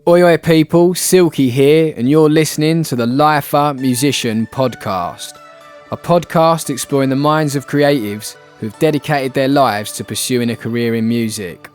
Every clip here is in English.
Oi oi people, Silky here, and you're listening to the Lifer Musician Podcast. A podcast exploring the minds of creatives who've dedicated their lives to pursuing a career in music.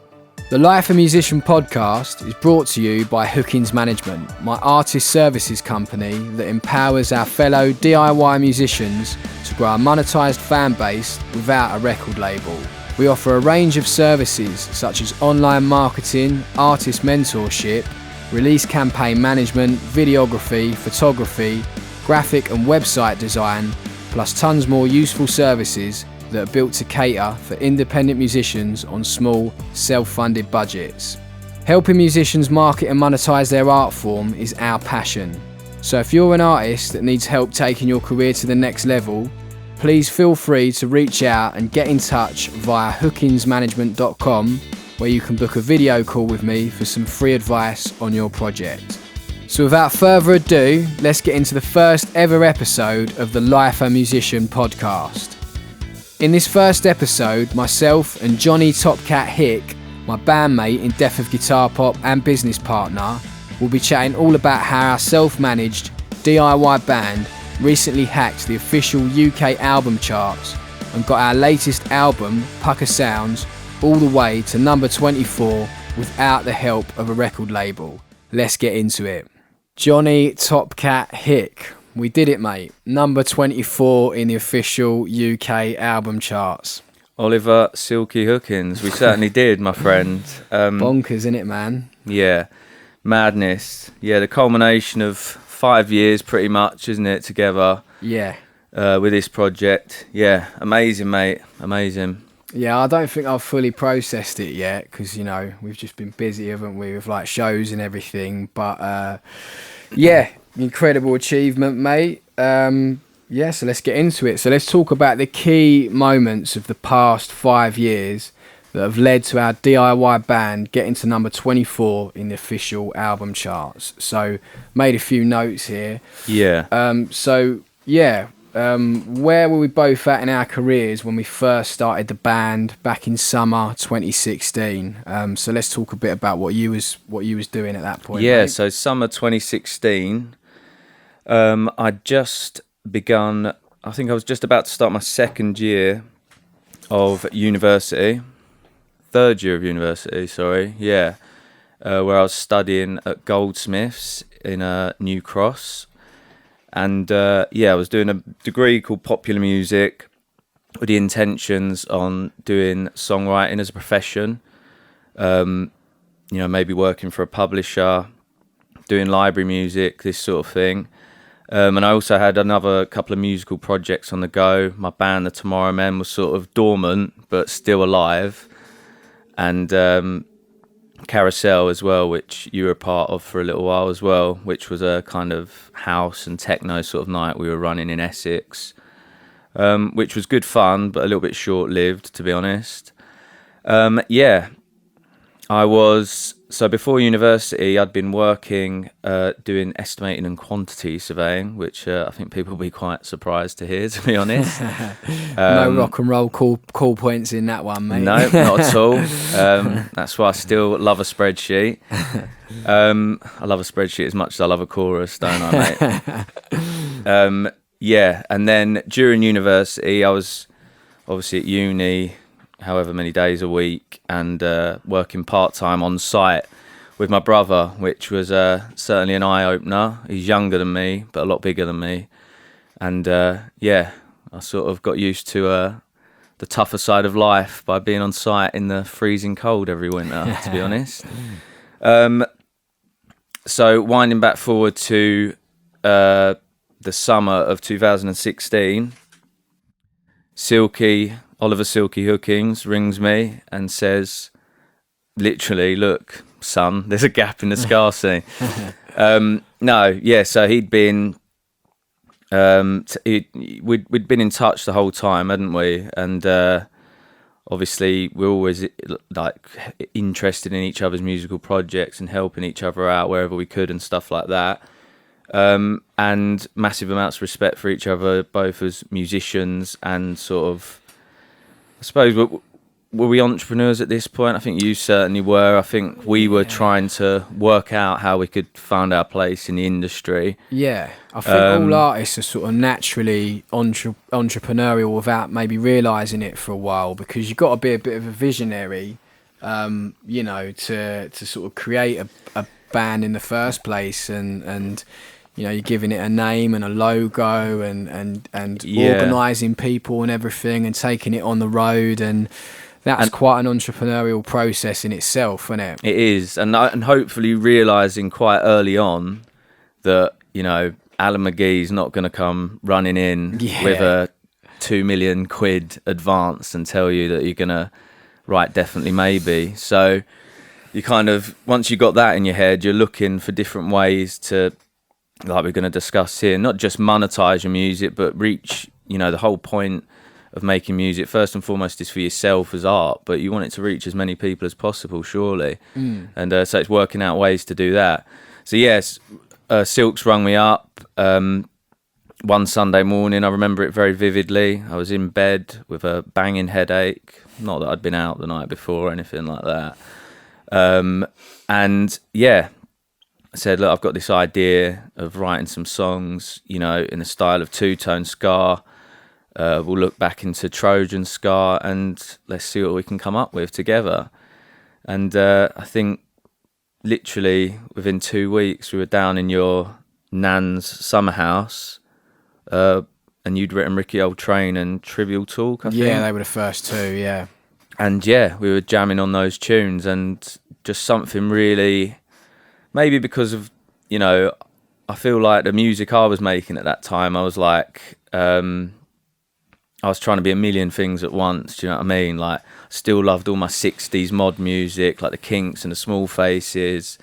The Lifer Musician Podcast is brought to you by Hookings Management, my artist services company that empowers our fellow DIY musicians to grow a monetised fan base without a record label. We offer a range of services such as online marketing, artist mentorship, release campaign management, videography, photography, graphic and website design, plus tons more useful services that are built to cater for independent musicians on small, self-funded budgets. Helping musicians market and monetize their art form is our passion. So if you're an artist that needs help taking your career to the next level, please feel free to reach out and get in touch via hookingsmanagement.com, where you can book a video call with me for some free advice on your project. So without further ado, let's get into the first ever episode of the Lifer Musician Podcast. In this first episode, myself and Johnny Topcat Hick, my bandmate in Death of Guitar Pop and business partner, will be chatting all about how our self-managed DIY band recently hacked the official UK album charts and got our latest album, Pucker Sounds, all the way to number 24 without the help of a record label. Let's get into it. Johnny Topcat Hick. We did it, mate. Number 24 in the official UK album charts. Oliver Silky Hookins. We certainly did, my friend. Bonkers, innit, man? Yeah. Madness. Yeah, the culmination of 5 years pretty much, isn't it, together? Yeah. With this project. Yeah, amazing, mate. Amazing. Yeah, I don't think I've fully processed it yet because, you know, we've just been busy, haven't we, with like shows and everything. But yeah, incredible achievement, mate. Yeah, so let's get into it. So let's talk about the key moments of the past 5 years that have led to our DIY band getting to number 24 in the official album charts. So made a few notes here. Yeah. Where were we both at in our careers when we first started the band back in summer 2016? So let's talk a bit about what you was doing at that point. Yeah, mate. so summer 2016, I'd just begun, I think I was just about to start my second year of university, third year of university, sorry, yeah, where I was studying at Goldsmiths in New Cross. And I was doing a degree called Popular Music with the intentions on doing songwriting as a profession. Maybe working for a publisher, doing library music, this sort of thing. And I also had another couple of musical projects on the go. My band, the Tomorrow Men, was sort of dormant but still alive. And Carousel as well, which you were a part of for a little while as well, which was a kind of house and techno sort of night we were running in Essex, which was good fun but a little bit short-lived, to be honest. So before university I'd been working doing estimating and quantity surveying, which I think people will be quite surprised to hear, to be honest. No rock and roll call points in that one, mate. No, not at all. That's why I still love a spreadsheet. I love a spreadsheet as much as I love a chorus, don't I, mate? And then during university I was obviously at uni however many days a week and working part-time on site with my brother, which was certainly an eye-opener. He's younger than me but a lot bigger than me, and I sort of got used to the tougher side of life by being on site in the freezing cold every winter, to be honest. So winding back forward to the summer of 2016, Oliver Silky Hookings rings me and says, literally, look, son, there's a gap in the scarcity. So he'd been, we'd been in touch the whole time, hadn't we? And obviously we're always like interested in each other's musical projects and helping each other out wherever we could and stuff like that. And massive amounts of respect for each other, both as musicians and sort of, I suppose were we entrepreneurs at this point? I think you certainly were. I think we were trying to work out how we could find our place in the industry. Yeah, I think all artists are sort of naturally entrepreneurial without maybe realising it for a while, because you've got to be a bit of a visionary, you know, to sort of create a band in the first place, and you know, you're giving it a name and a logo and organising people and everything and taking it on the road, and that's quite an entrepreneurial process in itself, isn't it? It is, and hopefully realising quite early on that, you know, Alan McGee's not going to come running in with a £2 million advance and tell you that you're going to write Definitely Maybe. So you kind of, once you got that in your head, you're looking for different ways to, like we're going to discuss here, not just monetize your music, but reach, you know, the whole point of making music first and foremost is for yourself as art, but you want it to reach as many people as possible, surely. And so it's working out ways to do that. So yes, Silks rung me up one Sunday morning. I remember it very vividly. I was in bed with a banging headache, not that I'd been out the night before or anything like that. And yeah, I said, look, I've got this idea of writing some songs, you know, in the style of two-tone ska. We'll look back into Trojan ska and let's see what we can come up with together. And I think literally within 2 weeks we were down in your nan's summer house, and you'd written Ricky Old Train and Trivial Talk, I think. Yeah, they were the first two, yeah. And yeah, we were jamming on those tunes, and just something really, maybe because of, you know, I feel like the music I was making at that time, I was like, I was trying to be a million things at once, do you know what I mean? Like, still loved all my 60s mod music, like the Kinks and the Small Faces,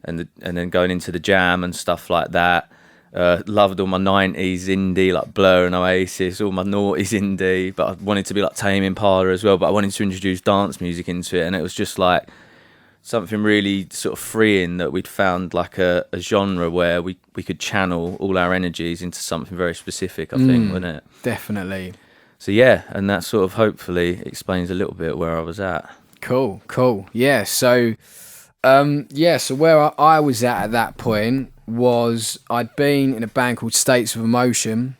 and then going into the Jam and stuff like that. Loved all my 90s indie, like Blur and Oasis, all my noughties indie, but I wanted to be like Tame Impala as well, but I wanted to introduce dance music into it, and it was just like something really sort of freeing that we'd found like a genre where we could channel all our energies into something very specific, I think, wasn't it? Definitely. So yeah, and that sort of hopefully explains a little bit where I was at. Cool. Yeah, so so where I was at that point was I'd been in a band called States of Emotion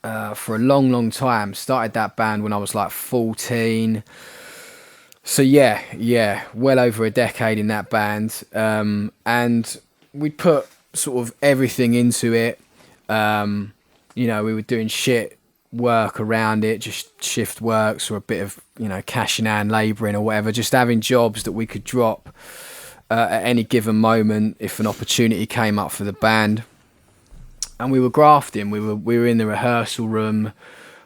for a long time. Started that band when I was like 14. So yeah, well over a decade in that band. And we put sort of everything into it. You know, we were doing shit work around it, just shift works or a bit of, you know, cash in hand labouring or whatever, just having jobs that we could drop at any given moment if an opportunity came up for the band. And we were grafting. We were in the rehearsal room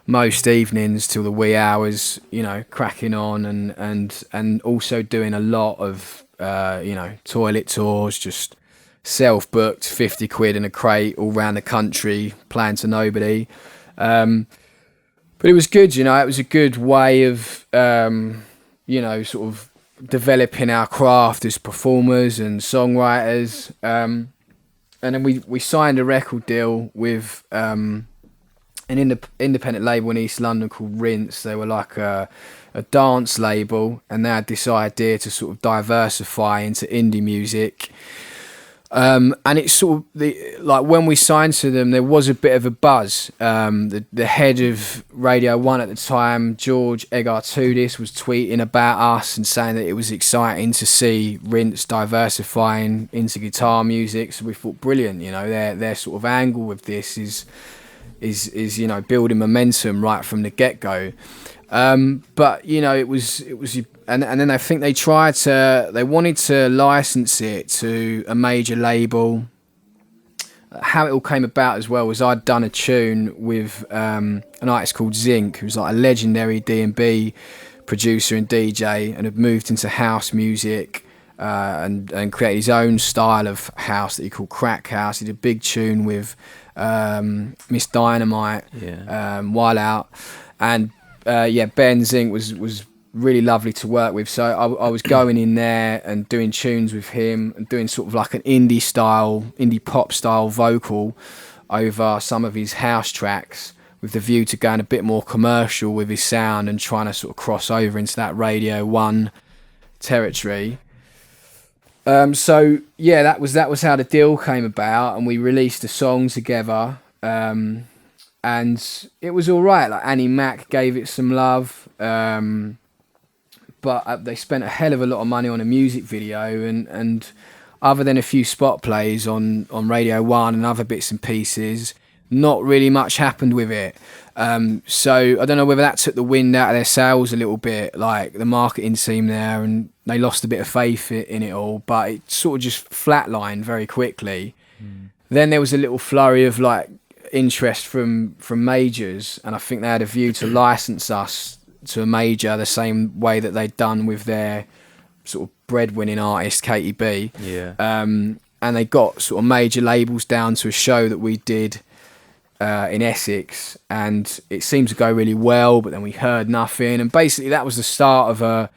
most evenings till the wee hours, you know, cracking on and also doing a lot of you know, toilet tours, just self-booked, 50 quid in a crate all around the country, playing to nobody. But it was good, you know, it was a good way of, you know, sort of developing our craft as performers and songwriters. And then we signed a record deal with an independent label in East London called Rinse. They were like a dance label, and they had this idea to sort of diversify into indie music. And it's sort of like when we signed to them, there was a bit of a buzz. The head of Radio 1 at the time, George Egartudis, was tweeting about us and saying that it was exciting to see Rinse diversifying into guitar music. So we thought, brilliant, you know, their sort of angle with this is you know, building momentum right from the get-go. But you know, it was and then I think they wanted to license it to a major label. How it all came about as well was I'd done a tune with an artist called Zinc, who's like a legendary D&B producer and DJ, and had moved into house music and created his own style of house that he called Crack House. He did a big tune with Miss Dynamite, While Out, and Ben Zink was really lovely to work with. So I was going in there and doing tunes with him and doing sort of like an indie pop style vocal over some of his house tracks, with the view to going a bit more commercial with his sound and trying to sort of cross over into that Radio 1 territory. So yeah, that was how the deal came about, and we released a song together, and it was all right. Like Annie Mac gave it some love, but they spent a hell of a lot of money on a music video, and other than a few spot plays on Radio 1 and other bits and pieces, not really much happened with it. So I don't know whether that took the wind out of their sails a little bit, like the marketing team there, and they lost a bit of faith in it all, but it sort of just flatlined very quickly. Then there was a little flurry of like interest from majors, and I think they had a view to license us to a major the same way that they'd done with their sort of breadwinning artist Katie B. And they got sort of major labels down to a show that we did in Essex, and it seemed to go really well, but then we heard nothing, and basically that was the start of a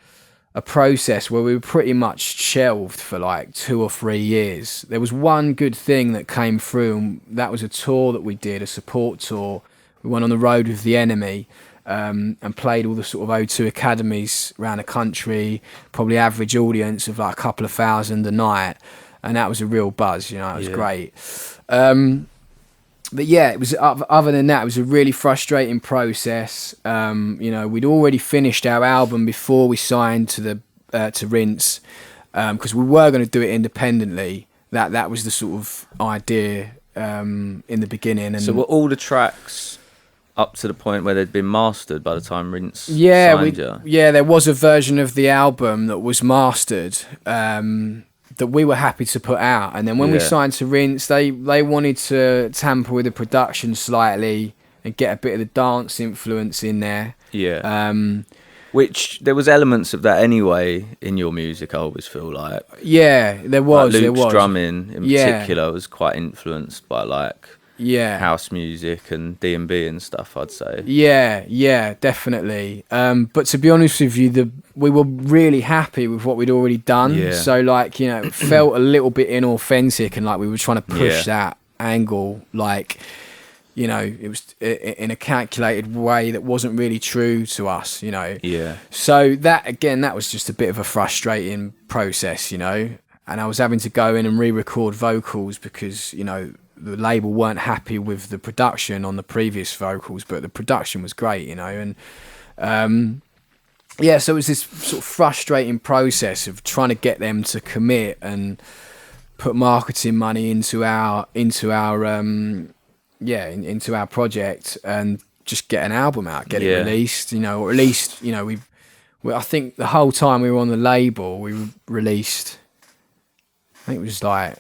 process where we were pretty much shelved for like 2 or 3 years. There was one good thing that came through, and that was a tour that we did, a support tour. We went on the road with The Enemy, and played all the sort of O2 academies around the country, probably average audience of like a couple of thousand a night, and that was a real buzz, you know. It was great. But yeah, it was, other than that, it was a really frustrating process. You know, we'd already finished our album before we signed to Rinse, because we were going to do it independently. That was the sort of idea in the beginning. And so were all the tracks up to the point where they'd been mastered by the time Rinse signed you? Yeah, there was a version of the album that was mastered, that we were happy to put out, and then when we signed to Rinse, they wanted to tamper with the production slightly and get a bit of the dance influence in there. Which there was elements of that anyway in your music, I always feel like. Yeah, there was. Like Luke's drumming in particular was quite influenced by like house music and D&B and stuff, I'd say. Yeah, definitely. But to be honest with you, we were really happy with what we'd already done. So like, you know, it felt a little bit inauthentic, and like we were trying to push that angle, like, you know, it was in a calculated way that wasn't really true to us, you know. So that, again, that was just a bit of a frustrating process, you know. And I was having to go in and re-record vocals because, you know, the label weren't happy with the production on the previous vocals, but the production was great, you know. And so it was this sort of frustrating process of trying to get them to commit and put marketing money into our project and just get an album out, get it released, you know, or at least, you know, I think the whole time we were on the label, we released, I think it was like,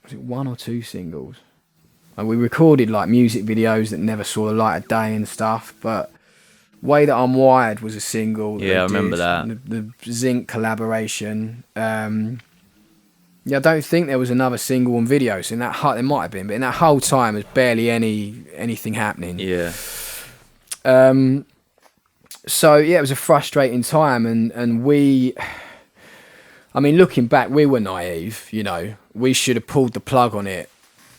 was it 1 or 2 singles? And we recorded like music videos that never saw the light of day and stuff, but Way That I'm Wired was a single. I remember that. The Zinc collaboration. I don't think there was another single on videos. There might have been, but in that whole time, there's barely anything happening. So yeah, it was a frustrating time, and we, I mean, looking back, we were naive. You know, we should have pulled the plug on it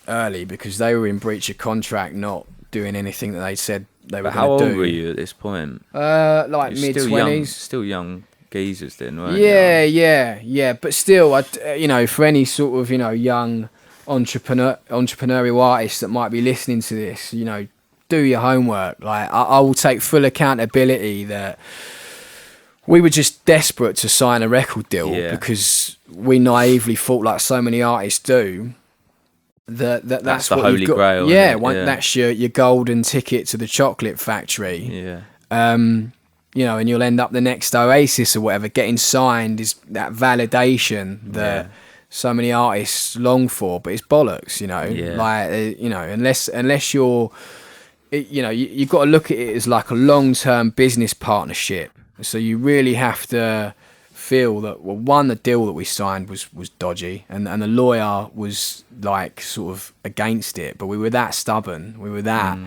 early because they were in breach of contract, not doing anything that they said they were going to do. How old were you at this point? Like mid-20s. Still young geezers then, weren't you? Yeah. But still, you know, for any sort of, you know, young entrepreneurial artist that might be listening to this, you know, do your homework. Like, I will take full accountability that we were just desperate to sign a record deal because we naively thought, like so many artists do, that's the what Holy Grail. That's your golden ticket to the chocolate factory. You know, and you'll end up the next Oasis or whatever. Getting signed is that validation that so many artists long for, but it's bollocks, you know. Like, you know, unless you're, you know, you've got to look at it as like a long-term business partnership. So you really have to feel that, well, one, the deal that we signed was dodgy, and the lawyer was like sort of against it, but we were that stubborn, we were that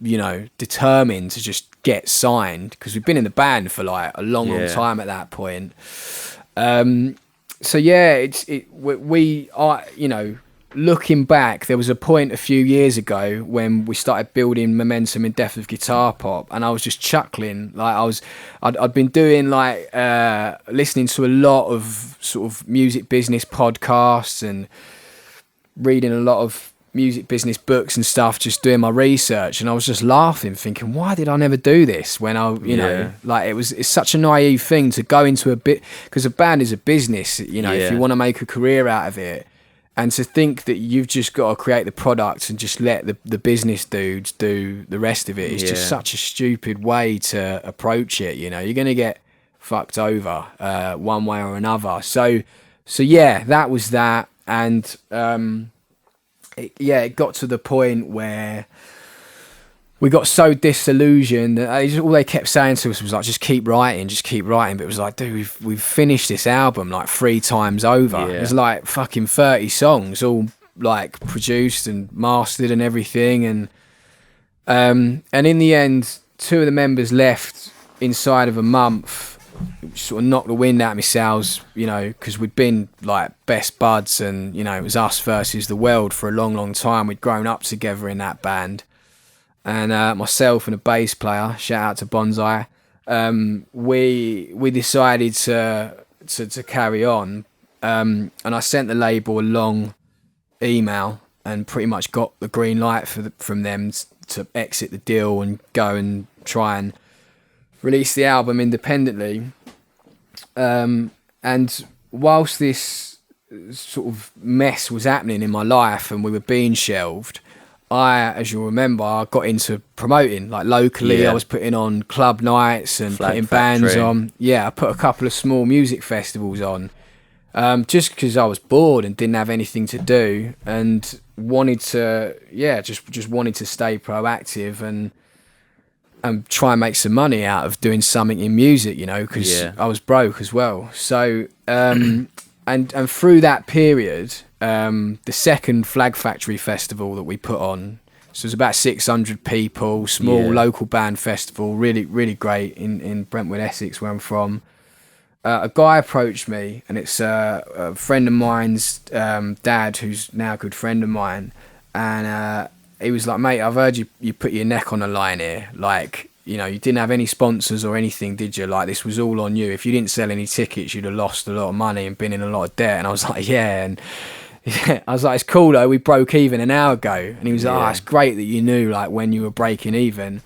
you know, determined to just get signed because we've been in the band for like a long time at that point. So yeah, we are, you know, looking back, there was a point a few years ago when we started building momentum in depth of guitar pop, and I was just chuckling. Like I'd been doing like listening to a lot of sort of music business podcasts and reading a lot of music business books and stuff, just doing my research, and I was just laughing, thinking, why did I never do this when I, you know, like it's such a naive thing to go into a bit, because a band is a business, you know, if you want to make a career out of it, and to think that you've just got to create the product and just let the business dudes do the rest of it is just such a stupid way to approach it. You know, you're going to get fucked over one way or another. So yeah, that was that. And it got to the point where we got so disillusioned that all they kept saying to us was like, just keep writing. But it was like, dude, we've finished this album like 3 times over. There's like fucking 30 songs, all like produced and mastered and everything. And in the end, 2 of the members left inside of a month, which sort of knocked the wind out of my sails, you know, because we'd been like best buds, and, you know, it was us versus the world for a long, long time. We'd grown up together in that band. And myself and a bass player, shout out to Bonsai, we decided to carry on. And I sent the label a long email and pretty much got the green light from them to exit the deal and go and try and release the album independently. And whilst this sort of mess was happening in my life and we were being shelved, as you'll remember, I got into promoting, like locally. I was putting on club nights and putting bands on. Yeah, I put a couple of small music festivals on, just because I was bored and didn't have anything to do, and wanted to, just wanted to stay proactive and try and make some money out of doing something in music, you know, because I was broke as well. So, and through that period, the second Flag Factory festival that we put on, so it was about 600 people, small local band festival, really, really great in Brentwood, Essex, where I'm from. A guy approached me, and it's a friend of mine's dad, who's now a good friend of mine, and he was like, mate, I've heard you put your neck on the line here. Like, you know, you didn't have any sponsors or anything, did you? Like, this was all on you. If you didn't sell any tickets, you'd have lost a lot of money and been in a lot of debt. And I was like, I was like, it's cool though, we broke even an hour ago. And he was like, it's great that you knew like when you were breaking even.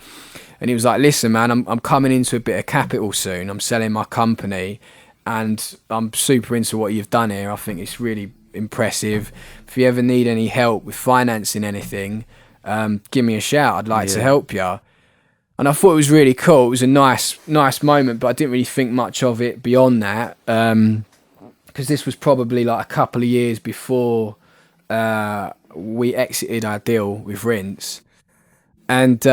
And he was like, listen, man, I'm coming into a bit of capital soon. I'm selling my company, and I'm super into what you've done here. I think it's really impressive. If you ever need any help with financing anything, give me a shout. I'd like to help you. And I thought it was really cool. It was a nice moment, but I didn't really think much of it beyond that, because this was probably like a couple of years before we exited our deal with Rinse. And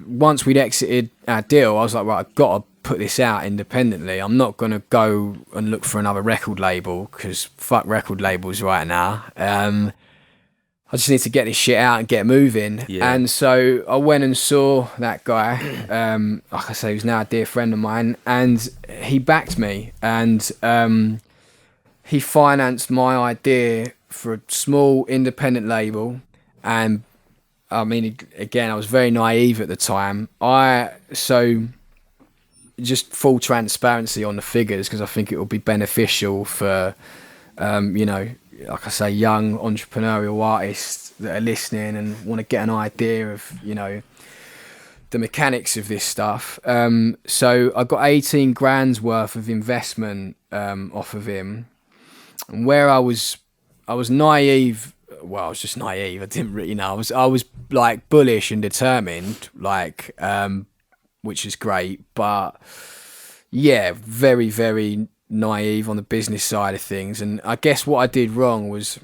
once we'd exited our deal, I was like, right, I've got to put this out independently. I'm not going to go and look for another record label, because fuck record labels right now. I just need to get this shit out and get moving. And so I went and saw that guy, like I say, who's now a dear friend of mine, and he backed me, and he financed my idea for a small independent label. And I mean, again, I was very naive at the time. So just full transparency on the figures, because I think it will be beneficial for, you know, like I say, young entrepreneurial artists that are listening and want to get an idea of, you know, the mechanics of this stuff. So I got 18 grand's worth of investment off of him. And where I was naive. Well, I was just naive. I didn't really know. I was like bullish and determined, like, which is great. But yeah, very, very naive on the business side of things. And I guess what I did wrong was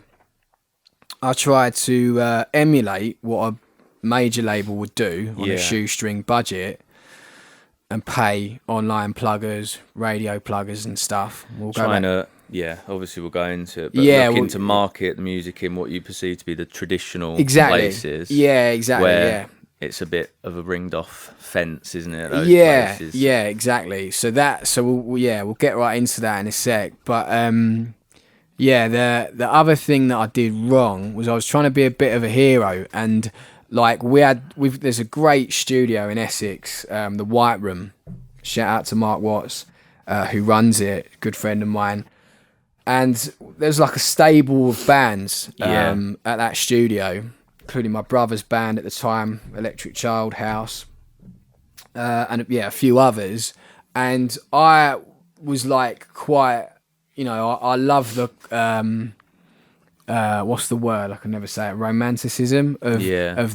I tried to emulate what a major label would do on a shoestring budget and pay online pluggers, radio pluggers and stuff. Obviously we'll go into it, but looking to market the music in what you perceive to be the traditional places. Yeah, exactly. Where it's a bit of a ringed off fence, isn't it? Those places. Yeah, exactly. So we'll get right into that in a sec. But Yeah, the other thing that I did wrong was I was trying to be a bit of a hero, and like there's a great studio in Essex, the White Room. Shout out to Mark Watts, who runs it, good friend of mine. And there's like a stable of bands at that studio, including my brother's band at the time, Electric Child House, and a few others. And I was like quite, I love the what's the word? I can never say it. Romanticism of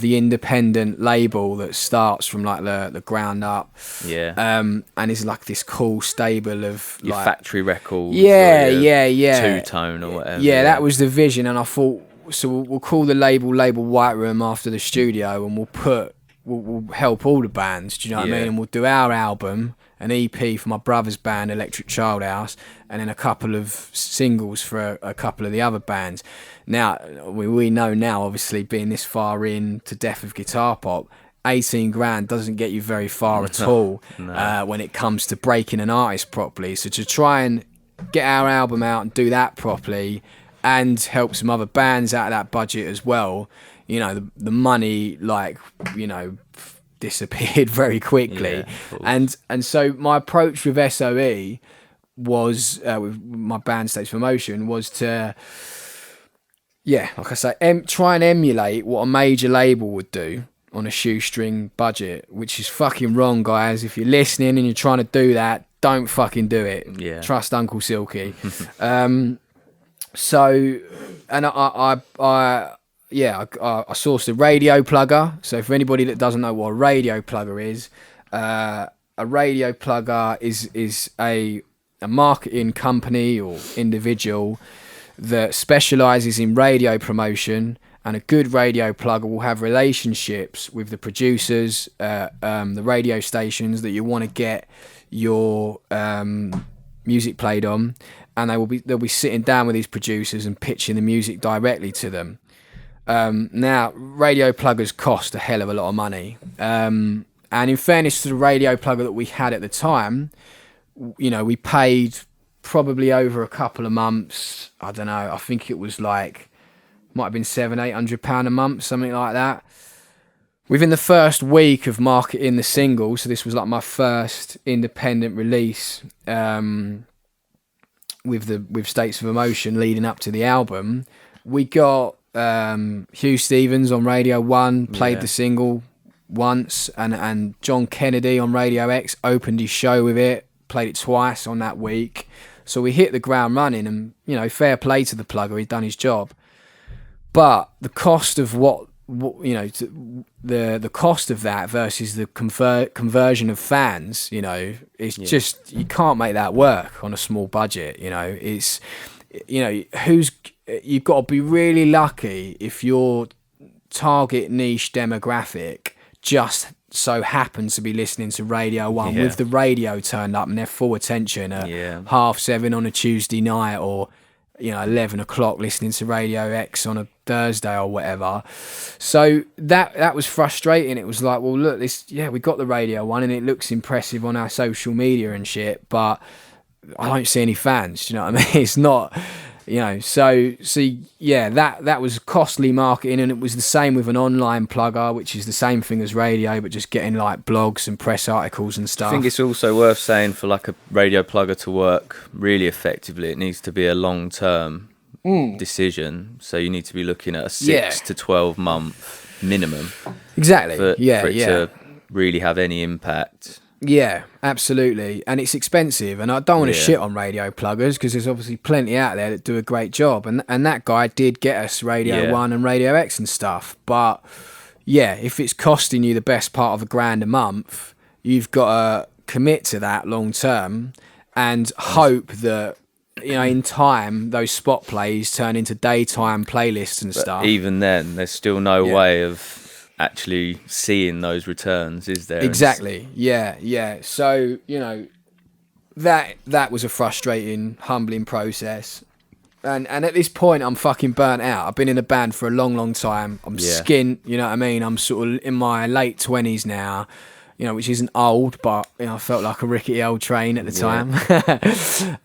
the independent label that starts from like the ground up. Yeah. And is like this cool stable of your like factory records. Yeah. Two-tone or whatever. Yeah, that was the vision, and I thought, so we'll call the label White Room after the studio, and we'll help all the bands. Do you know what I mean? And we'll do our album, an EP for my brother's band, Electric Child House, and then a couple of singles for a couple of the other bands. Now, we know now, obviously, being this far in to Death of Guitar Pop, 18 grand doesn't get you very far at all when it comes to breaking an artist properly. So to try and get our album out and do that properly and help some other bands out of that budget as well, the money, disappeared very quickly. And so my approach with SOE was, with my band States for Motion, was to, like I say, try and emulate what a major label would do on a shoestring budget, which is fucking wrong, guys. If you're listening and you're trying to do that, don't fucking do it. Trust Uncle Silky. So, and I sourced a radio plugger. So for anybody that doesn't know what a radio plugger is, a radio plugger is a marketing company or individual that specializes in radio promotion, and a good radio plugger will have relationships with the producers, the radio stations that you want to get your music played on, and they'll be sitting down with these producers and pitching the music directly to them. Now, radio pluggers cost a hell of a lot of money, and in fairness to the radio plugger that we had at the time, we paid probably over a couple of months, I don't know, I think it was like, might have been £700-800 a month, something like that. Within the first week of marketing the single, so this was like my first independent release, with States of Emotion leading up to the album, we got Hugh Stevens on Radio 1 played the single once, and John Kennedy on Radio X opened his show with it, played it twice on that week. So we hit the ground running, and fair play to the plugger, he'd done his job. But the cost of the cost of that versus the conversion of fans, it's just, you can't make that work on a small budget. It's, you've got to be really lucky if your target niche demographic just so happens to be listening to Radio 1 with the radio turned up and their full attention at 7:30 on a Tuesday night, or 11 o'clock listening to Radio X on a Thursday or whatever. So that was frustrating. It was like, well, look, we got the Radio 1 and it looks impressive on our social media and shit, but I don't see any fans. Do you know what I mean? It's not, so that was costly marketing, and it was the same with an online plugger, which is the same thing as radio, but just getting like blogs and press articles and stuff. I think it's also worth saying, for like a radio plugger to work really effectively, it needs to be a long-term decision. So you need to be looking at a 6 to 12 month minimum. Exactly. For it to really have any impact. Yeah, absolutely. And it's expensive, and I don't want to shit on radio pluggers, because there's obviously plenty out there that do a great job, and that guy did get us Radio 1 and Radio X and stuff. But if it's costing you the best part of £1,000 a month, you've got to commit to that long term and hope that in time those spot plays turn into daytime playlists and stuff. Even then, there's still no way of actually seeing those returns, is there? Exactly. So that was a frustrating, humbling process, and at this point I'm fucking burnt out. I've been in a band for a long time. I'm skint, you know what I mean? I'm sort of in my late 20s now. which isn't old, but I felt like a rickety old train at the time.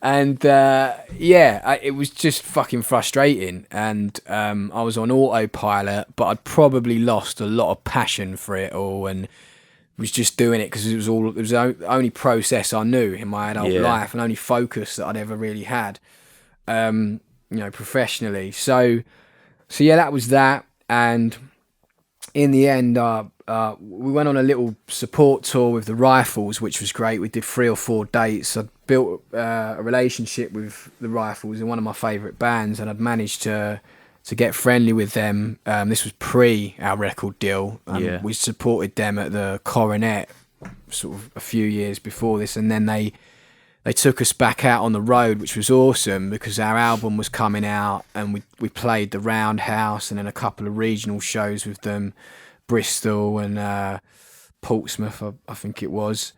And it was just fucking frustrating. And I was on autopilot, but I'd probably lost a lot of passion for it all, and was just doing it because it was the only process I knew in my adult life, and only focus that I'd ever really had, professionally. So yeah, that was that. And in the end, we went on a little support tour with the Rifles, which was great. We did 3 or 4 dates. I built a relationship with the Rifles, and one of my favourite bands, and I'd managed to get friendly with them. This was pre our record deal. We supported them at the Coronet sort of a few years before this, and then they took us back out on the road, which was awesome because our album was coming out, and we played the Roundhouse and then a couple of regional shows with them, Bristol and Portsmouth, I think it was.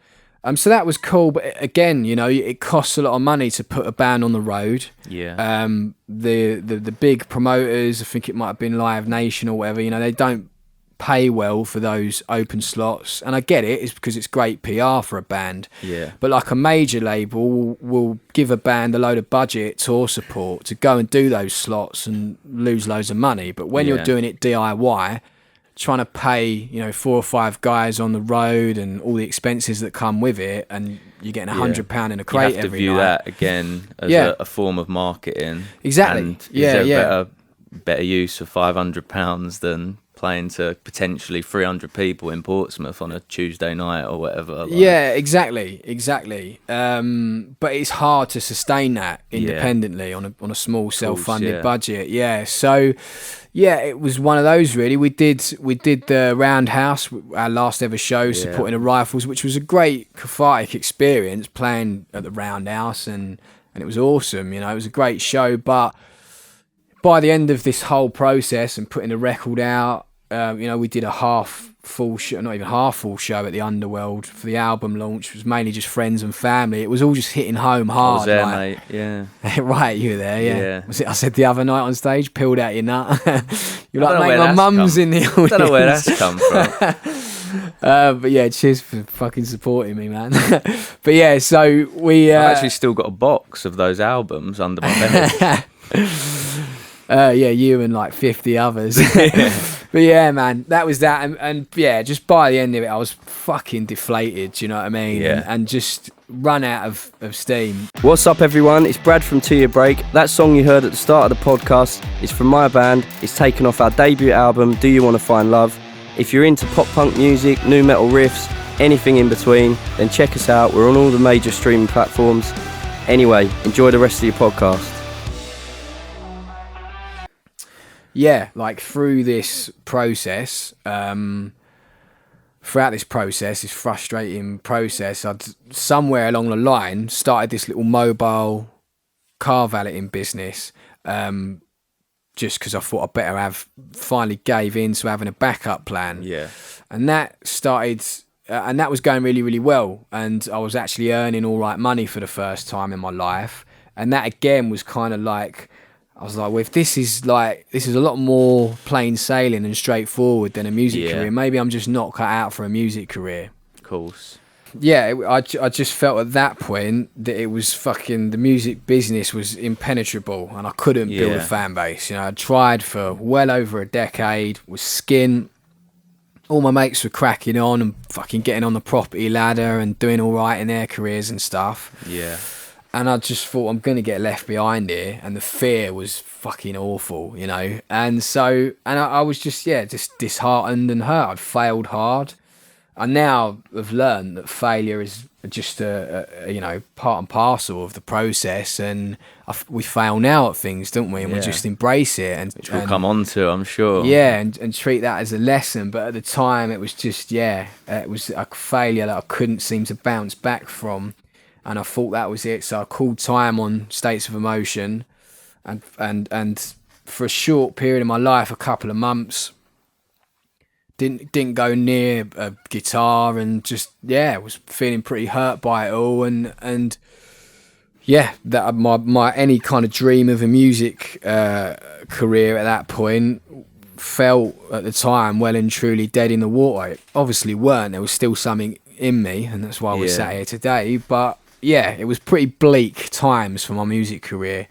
So that was cool, but again, it costs a lot of money to put a band on the road. Yeah. The big promoters, I think it might have been Live Nation or whatever, they don't pay well for those open slots, and I get it. It's because it's great PR for a band. Yeah. But like a major label will give a band a load of budget, tour support to go and do those slots and lose loads of money. But when you're doing it DIY, trying to pay 4 or 5 guys on the road and all the expenses that come with it, and you're getting £100 in a crate every night. You have to view that again as a form of marketing. Exactly. And is there better use of £500 than playing to potentially 300 people in Portsmouth on a Tuesday night or whatever? Yeah, exactly. But it's hard to sustain that independently on a small self-funded budget. Yeah. So it was one of those really. We did the Roundhouse, our last ever show, supporting the Rifles, which was a great cathartic experience playing at the Roundhouse, and it was awesome. It was a great show, but by the end of this whole process and putting the record out, we did a half-full show, not even half-full show at the Underworld for the album launch. It was mainly just friends and family. It was all just hitting home hard. I was there, mate, yeah. Right, you were there, yeah. Was it, I said the other night on stage, peeled out your nut. You're like, mate, my mum's in the audience. I don't know where that's come from. But yeah, cheers for fucking supporting me, man. But yeah, so we... I've actually still got a box of those albums under my bed. You and like 50 others. But yeah, man, that was that. And yeah, just by the end of it, I was fucking deflated, do you know what I mean? Yeah. And just run out of steam. What's up, everyone? It's Brad from 2 Year Break. That song you heard at the start of the podcast is from my band. It's taken off our debut album, Do You Want to Find Love? If you're into pop punk music, new metal riffs, anything in between, then check us out. We're on all the major streaming platforms. Anyway, enjoy the rest of your podcast. Yeah, like through this process, this frustrating process, I'd somewhere along the line started this little mobile car valeting business, just because I thought I finally gave in to having a backup plan. Yeah. And that started, and that was going really, really well. And I was actually earning all right money for the first time in my life. And that again was kind of like, I was like, well, if this is a lot more plain sailing and straightforward than a music career, maybe I'm just not cut out for a music career. Of course. Yeah, I just felt at that point that it was fucking, the music business was impenetrable and I couldn't build a fan base. I tried for well over a decade, was skint. All my mates were cracking on and fucking getting on the property ladder and doing all right in their careers and stuff. Yeah. And I just thought, I'm going to get left behind here. And the fear was fucking awful, And so, I was just disheartened and hurt. I'd failed hard. I now have learned that failure is just a part and parcel of the process. And we fail now at things, don't we? And we just embrace it. Which we'll come on to, I'm sure. Yeah, and treat that as a lesson. But at the time, it was just, it was a failure that I couldn't seem to bounce back from. And I thought that was it, so I called time on States of Emotion, and for a short period of my life, a couple of months, didn't go near a guitar, and just was feeling pretty hurt by it all, and that my any kind of dream of a music career at that point felt at the time well and truly dead in the water. It obviously weren't. There was still something in me, and that's why we're sat here today. But yeah, it was pretty bleak times for my music career.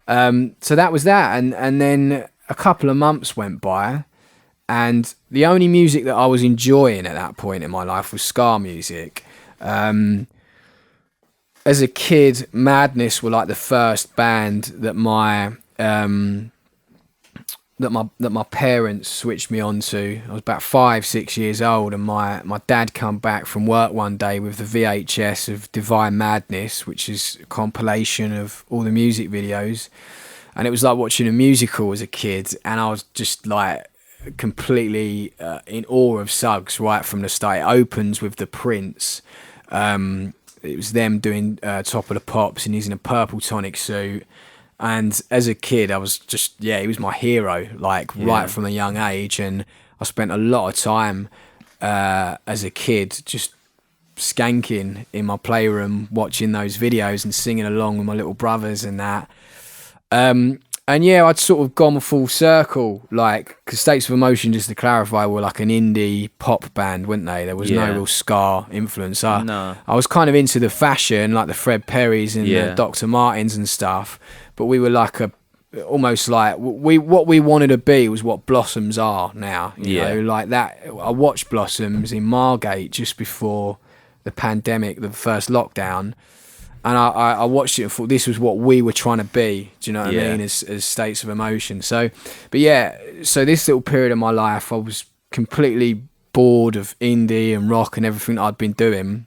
So that was that, and then a couple of months went by, and the only music that I was enjoying at that point in my life was ska music. As a kid, Madness were like the first band that my parents switched me on to. I was about 5-6 years old, and my dad come back from work one day with the VHS of Divine Madness, which is a compilation of all the music videos, and it was like watching a musical as a kid, and I was just like completely in awe of Suggs right from the start. It opens with the Prince. It was them doing Top of the Pops, and he's in a purple tonic suit. And as a kid, I was just, he was my hero, right from a young age. And I spent a lot of time as a kid just skanking in my playroom, watching those videos and singing along with my little brothers and that. And I'd sort of gone full circle, because States of Emotion, just to clarify, were like an indie pop band, weren't they? There was no real ska influence. No. I was kind of into the fashion, like the Fred Perrys and the Dr. Martens and stuff, but we were like what we wanted to be was what Blossoms are now. You know, like that. I watched Blossoms in Margate just before the pandemic, the first lockdown. And I watched it and thought this was what we were trying to be. Do you know what I mean? As States of Emotion. So this little period of my life, I was completely bored of indie and rock and everything I'd been doing,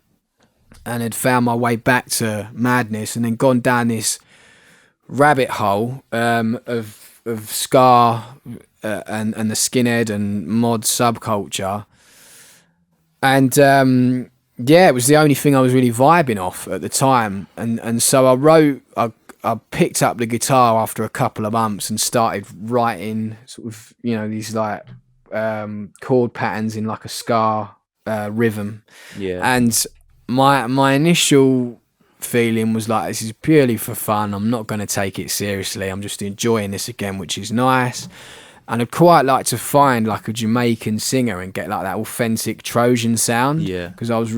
and had found my way back to Madness, and then gone down this rabbit hole of ska and the skinhead and mod subculture, and it was the only thing I was really vibing off at the time, and so I picked up the guitar after a couple of months and started writing sort of these chord patterns in like a ska rhythm. And my initial feeling was like, this is purely for fun, I'm not going to take it seriously, I'm just enjoying this again, which is nice. And I'd quite like to find like a Jamaican singer and get like that authentic Trojan sound. Yeah. Because I was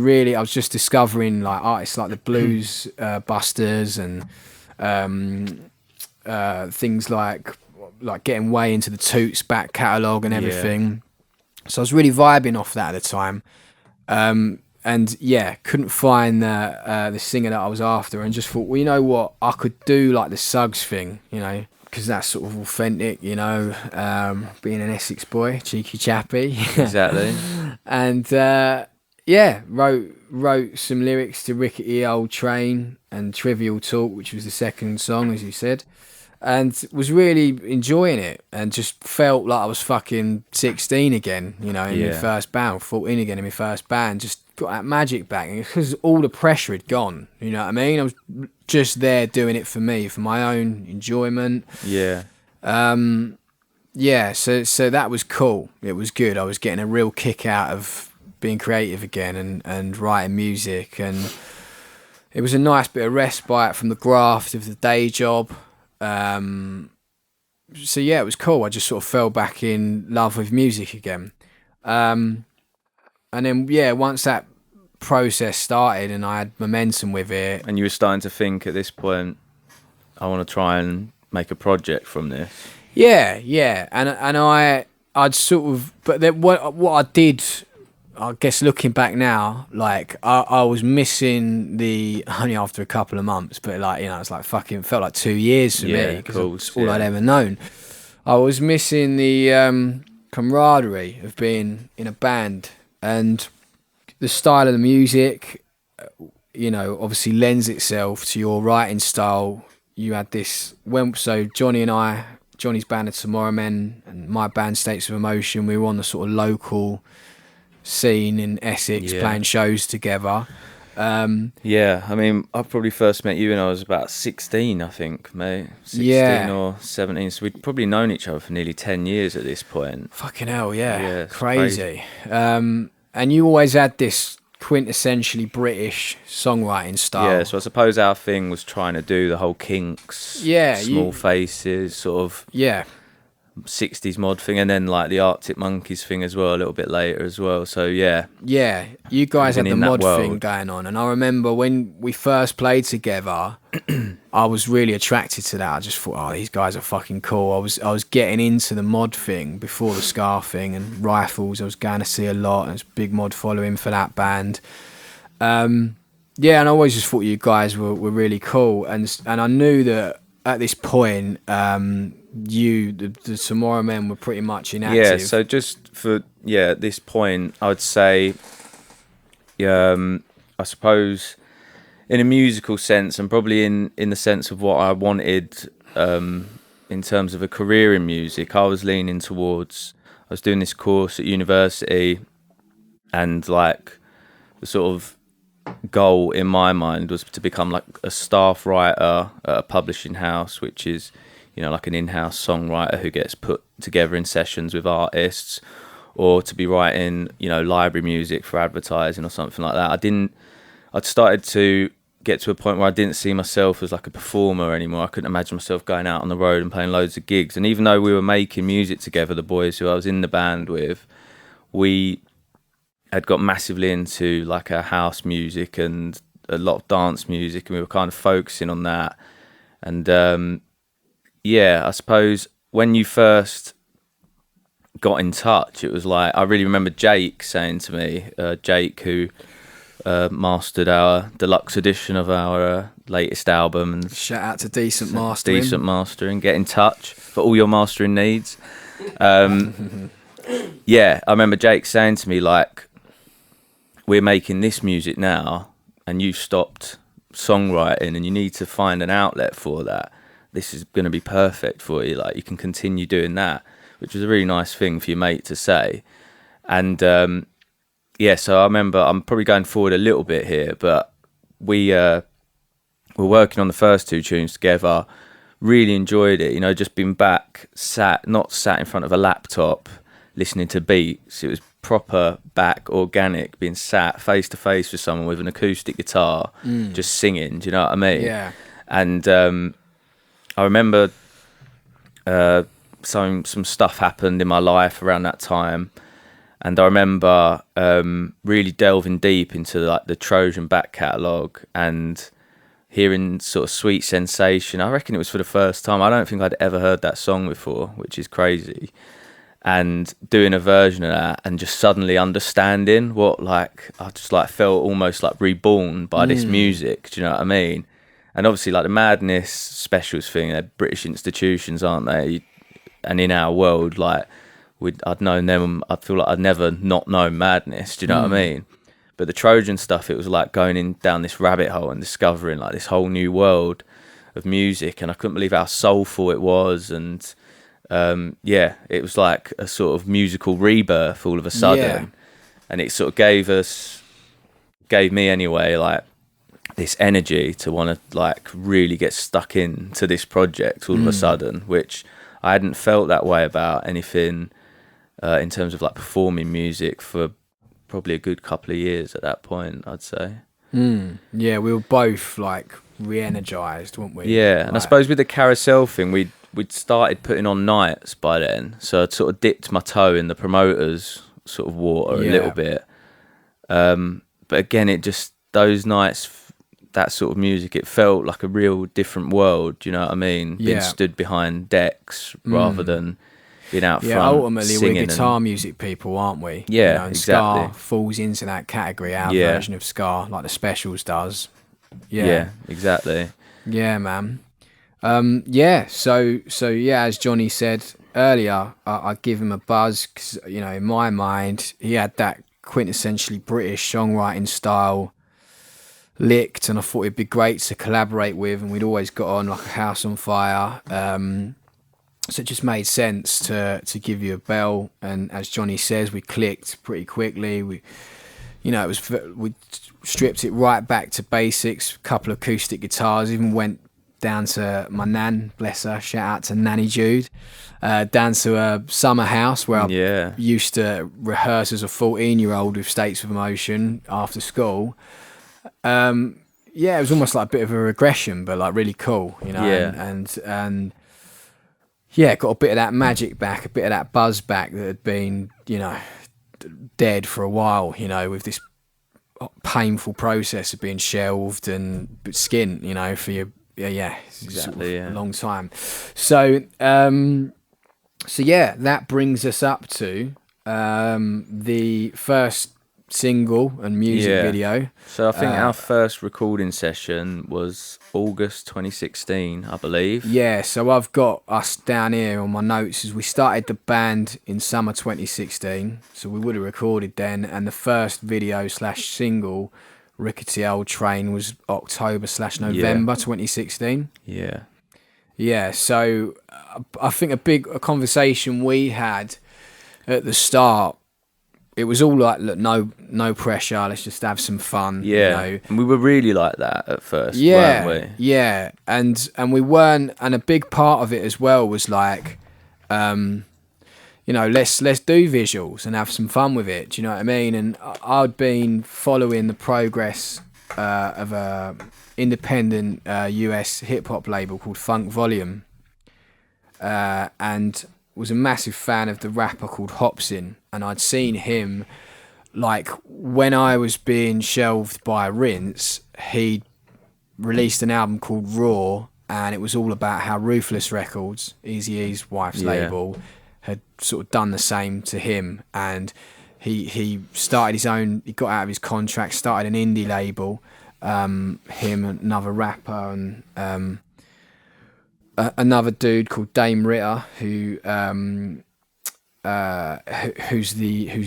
just discovering like artists like the Blues Busters and things like getting way into the Toots back catalogue and everything. Yeah. So I was really vibing off that at the time. And couldn't find the singer that I was after, and just thought, well, you know what, I could do like the Suggs thing, because that's sort of authentic, being an Essex boy, cheeky chappy. Exactly. And wrote some lyrics to Rickety Old Train and Trivial Talk, which was the second song, as you said, and was really enjoying it, and just felt like I was fucking 16 again, in my first band, 14 again in my first band, just got that magic back, because all the pressure had gone, you know what I mean? I was just there doing it for me, for my own enjoyment. So that was cool. It was good. I was getting a real kick out of being creative again and writing music, and it was a nice bit of respite from the graft of the day job. It was cool. I just sort of fell back in love with music again. And then once that process started and I had momentum with it, and you were starting to think at this point, I want to try and make a project from this. And I'd sort of, but then what I did, I guess looking back now, like I was missing the, only after a couple of months, but it's like fucking felt like 2 years for me, because it's all I'd ever known. I was missing the camaraderie of being in a band, and the style of the music, obviously lends itself to your writing style. You had this, so Johnny's band of Tomorrow Men and my band States of Emotion, we were on the sort of local scene in Essex, playing shows together. I mean, I probably first met you when I was about 16, I think, mate. 16 or 17. So we'd probably known each other for nearly 10 years at this point. Fucking hell, crazy. And you always had this quintessentially British songwriting style. Yeah, so I suppose our thing was trying to do the whole Kinks, Small Faces, sort of 60s mod thing, and then like the Arctic Monkeys thing as well a little bit later as well. So yeah, you guys had the in that mod thing world. going on, and I remember when we first played together, I was really attracted to that. I just thought, oh, these guys are fucking cool. I was getting into the mod thing before the Scar thing, and Rifles I was going to see a lot, and it's a big mod following for that band. Yeah, and I always just thought you guys were really cool, and I knew that at this point, the Tomorrow Men were pretty much inactive. Yeah, so just for at this point, I would say, I suppose, in a musical sense, and probably in the sense of what I wanted, in terms of a career in music, I was leaning towards. I was doing this course at university, and like the sort of goal in my mind was to become like a staff writer at a publishing house, which is, you know, like an in-house songwriter who gets put together in sessions with artists, or to be writing, you know, library music for advertising or something like that. I'd started to get to a point where I didn't see myself as like a performer anymore. I couldn't imagine myself going out on the road and playing loads of gigs. And even though we were making music together, the boys who I was in the band with, we had got massively into like our house music and a lot of dance music, and we were kind of focusing on that. And I suppose when you first got in touch, it was like, I really remember Jake saying to me, Jake who mastered our deluxe edition of our latest album, and shout out to Decent Mastering, get in touch for all your mastering needs. I remember Jake saying to me, like, we're making this music now and you've stopped songwriting and you need to find an outlet for that. This is going to be perfect for you. Like, you can continue doing that, which was a really nice thing for your mate to say. And so I remember, I'm probably going forward a little bit here, but we were working on the first two tunes together, really enjoyed it, you know, just being back, not sat in front of a laptop listening to beats. It was proper back organic, being sat face to face with someone with an acoustic guitar, just singing. Do you know what I mean? Yeah. And I remember some stuff happened in my life around that time, and I remember really delving deep into like the Trojan back catalogue and hearing sort of Sweet Sensation. I reckon it was for the first time. I don't think I'd ever heard that song before, which is crazy. And doing a version of that and just suddenly understanding what, like, I just like felt almost like reborn by this music. Do you know what I mean? And obviously, like, the Madness specials thing, they're British institutions, aren't they? And in our world, like, I'd known them, I feel like I'd never not known Madness. Do you know what I mean? But the Trojan stuff, it was like going in down this rabbit hole and discovering like this whole new world of music, and I couldn't believe how soulful it was. And it was like a sort of musical rebirth all of a sudden. And it sort of gave me anyway, like this energy to want to like really get stuck into this project all of a sudden, which I hadn't felt that way about anything in terms of like performing music for probably a good couple of years at that point, I'd say. Yeah, we were both like re-energized, weren't we? Yeah, and I suppose with the Carousel thing, we'd started putting on nights by then, so I'd sort of dipped my toe in the promoters' sort of water a little bit. But again, it just, those nights, that sort of music, it felt like a real different world, do you know what I mean? Being stood behind decks rather than being out front. Yeah, ultimately we're guitar music people, aren't we? Yeah, you know, and exactly. Ska falls into that category, our version of Ska, like the Specials does. Yeah, exactly. Yeah, man. So as Johnny said earlier, I give him a buzz because, you know, in my mind, he had that quintessentially British songwriting style licked, and I thought it'd be great to collaborate with, and we'd always got on like a house on fire. So it just made sense to give you a bell, and as Johnny says, we clicked pretty quickly. We stripped it right back to basics, a couple of acoustic guitars, even went down to my nan, bless her, shout out to Nanny Jude, down to a summer house where I used to rehearse as a 14-year-old with States of Emotion after school. It was almost like a bit of a regression, but like really cool, you know. And yeah, got a bit of that magic back, a bit of that buzz back that had been, dead for a while, with this painful process of being shelved and skinned, for your, Exactly, a long time. So, that brings us up to the first single and music video. So I think our first recording session was August 2016, I believe. Yeah, so I've got us down here on my notes as we started the band in summer 2016. So we would have recorded then, and the first video/single, Rickety Old Train, was October/November 2016. Yeah. Yeah, so I think a conversation we had at the start, it was all like, look, no pressure, let's just have some fun. Yeah, and we were really like that at first, weren't we? Yeah, and we weren't, and a big part of it as well was like, let's do visuals and have some fun with it, do you know what I mean? And I'd been following the progress of a independent US hip-hop label called Funk Volume, and was a massive fan of the rapper called Hopsin, and I'd seen him, like, when I was being shelved by Rinse, he released an album called Raw, and it was all about how Ruthless Records, Eazy-E's wife's label, had sort of done the same to him, and he started his own, he got out of his contract, started an indie label, him, another rapper, and another dude called Dame Ritter, who's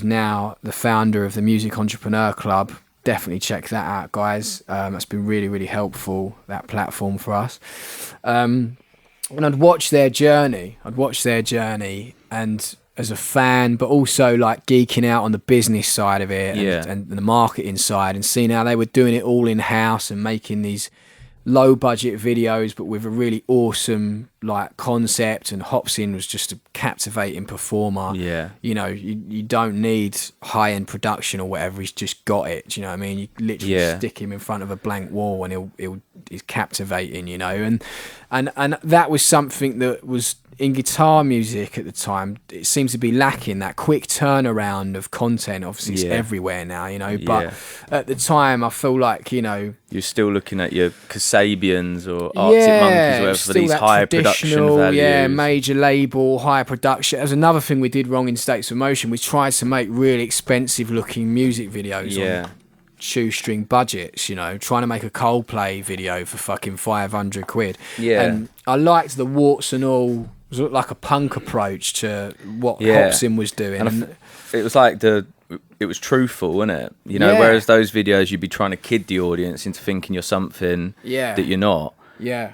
now the founder of the Music Entrepreneur Club. Definitely check that out, guys. That's been really, really helpful, that platform for us. And I'd watch their journey, and as a fan, but also like geeking out on the business side of it, and the marketing side, and seeing how they were doing it all in house and making these low budget videos but with a really awesome like concept, and Hopsin was just a captivating performer. You don't need high-end production or whatever, he's just got it, do you know what I mean? You literally stick him in front of a blank wall and he's captivating, and that was something that was in guitar music at the time. It seems to be lacking, that quick turnaround of content. Obviously it's everywhere now, but at the time I feel like, you're still looking at your Kasabians or Arctic Monkeys or whatever for these high production values. Major label, high production. That was another thing we did wrong in States of Motion. We tried to make really expensive looking music videos on shoestring budgets, trying to make a Coldplay video for fucking 500 quid. And I liked the warts and all. It was like a punk approach to what Hopsin was doing. And it was like it was truthful, wasn't it? Whereas those videos you'd be trying to kid the audience into thinking you're something that you're not.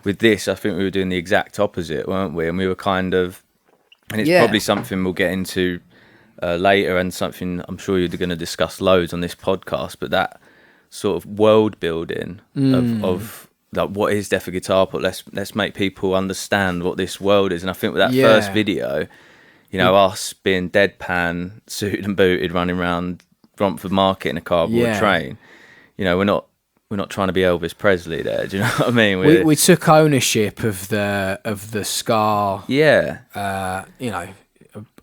With this, I think we were doing the exact opposite, weren't we? And we were kind of, and it's probably something we'll get into later, and something I'm sure you're going to discuss loads on this podcast, but that sort of world building of like, what is Deaf a Guitar Put? Let's make people understand what this world is. And I think with that first video, us being deadpan, suited and booted, running around Romford Market in a cardboard train, we're not trying to be Elvis Presley there. Do you know what I mean? We took ownership of the scar.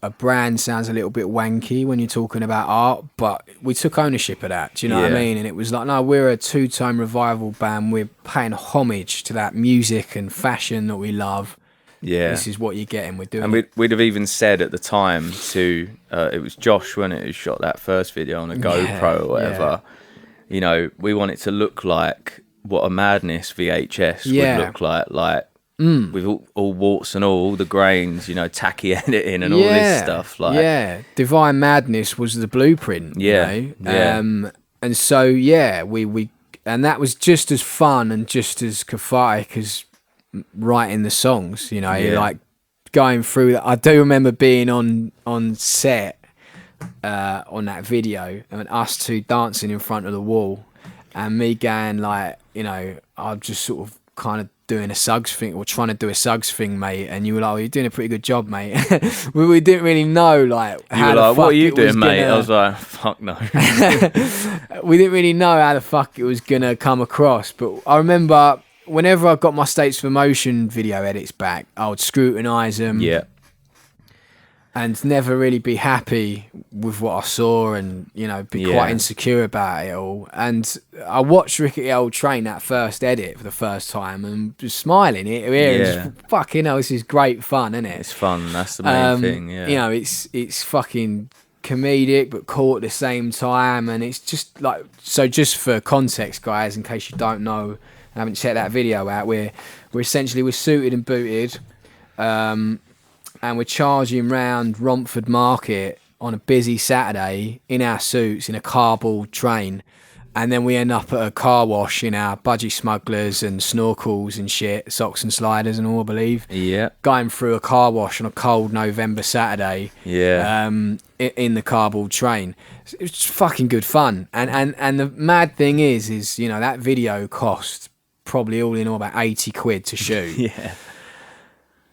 A brand sounds a little bit wanky when you're talking about art, but we took ownership of that. Do you know what I mean? And it was like, no, we're a two-tone revival band. We're paying homage to that music and fashion that we love. This is what you're getting. We're doing. And we'd have even said at the time to it was Josh, wasn't it, who shot that first video on a GoPro or whatever. We want it to look like what a Madness VHS would look like. With all warts and all the grains, tacky editing and all this stuff. Divine Madness was the blueprint. And so we and that was just as fun and just as cathartic as writing the songs. Like going through that. I do remember being on set on that video, and us two dancing in front of the wall, and me going like, I'll just sort of kind of doing a Suggs thing, or trying to do a Suggs thing, mate, and you were like, "Oh, you're doing a pretty good job, mate." we didn't really know, like, how the fuck what are you doing, mate? I was like, "Fuck no." We didn't really know how the fuck it was gonna come across, but I remember whenever I got my States of Emotion video edits back, I would scrutinise them. Yeah. And never really be happy with what I saw, and be quite insecure about it all. And I watched Rickety Old Train, that first edit, for the first time, and just smiling ear to ear. And just, fucking hell, this is great fun, isn't it? It's fun. That's the main thing. Yeah. It's fucking comedic but cool at the same time, and it's just like, so just for context, guys, in case you don't know and haven't checked that video out, we're suited and booted. And we're charging round Romford Market on a busy Saturday in our suits in a cardboard train, and then we end up at a car wash in our budgie smugglers and snorkels and shit, socks and sliders and all, I believe. Yeah. Going through a car wash on a cold November Saturday. Yeah. In the cardboard train. It's fucking good fun. And the mad thing is that video cost probably all in all about 80 quid to shoot. Yeah.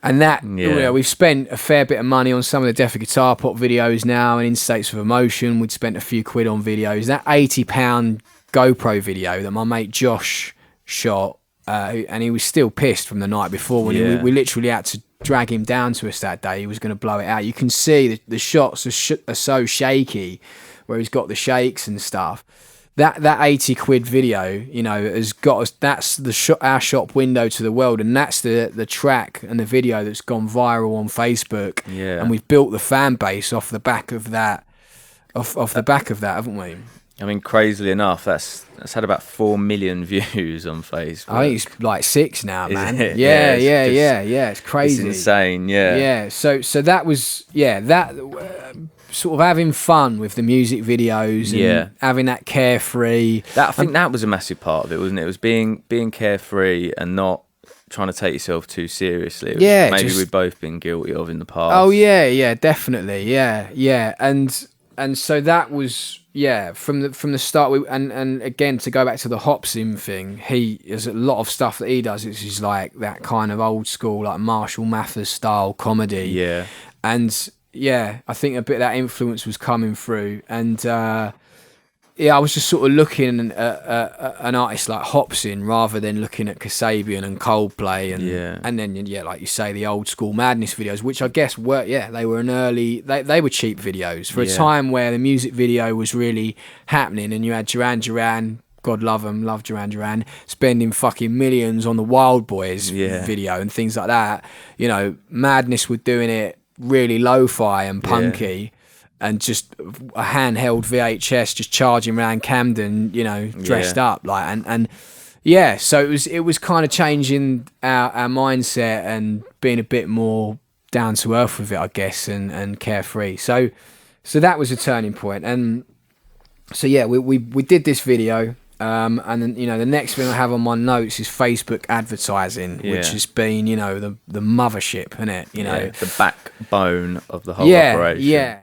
And that, we've spent a fair bit of money on some of the Deaf Guitar Pop videos now, and in States of Emotion, we'd spent a few quid on videos. That £80 GoPro video that my mate Josh shot, and he was still pissed from the night before when we literally had to drag him down to us that day. He was going to blow it out. You can see the shots are so shaky, where he's got the shakes and stuff. That 80 quid video, has got us. That's our shop window to the world, and that's the track and the video that's gone viral on Facebook. Yeah. And we've built the fan base off the back of that, off the back of that, haven't we? I mean, crazily enough, that's had about 4 million views on Facebook. I think it's like 6 now, man. It? Yeah. It's crazy. It's insane. Yeah. Yeah. So that was sort of having fun with the music videos and having that carefree. I think that was a massive part of it, wasn't it? It was being carefree and not trying to take yourself too seriously. Maybe we've both been guilty of in the past. Oh yeah, definitely. Yeah. And so that was from the start. And again, to go back to the Hopsin thing, there's a lot of stuff that he does. It's just like that kind of old school, like Marshall Mathers style comedy. Yeah. And I think a bit of that influence was coming through, and I was just sort of looking at an artist like Hopsin rather than looking at Kasabian and Coldplay, and then like you say, the old school Madness videos, which I guess were they were they were cheap videos for a time where the music video was really happening, and you had Duran Duran. God love them, love Duran Duran, spending fucking millions on the Wild Boys video and things like that. Madness were doing it really lo-fi and punky, and just a handheld VHS just charging around Camden, dressed up like, so it was kind of changing our mindset and being a bit more down to earth with it, I guess, and carefree. So that was a turning point. And so we did this video. And then the next thing I have on my notes is Facebook advertising, which has been the mothership, isn't it? The backbone of the whole operation. Yeah.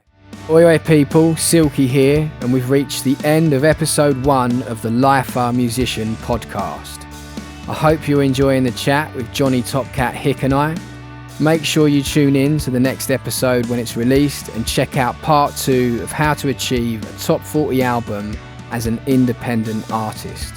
Oi people, Silky here, and we've reached the end of episode 1 of the Lifer Musician podcast. I hope you're enjoying the chat with Johnny Topcat Hick and I. Make sure you tune in to the next episode when it's released, and check out part 2 of how to achieve a top 40 album as an independent artist.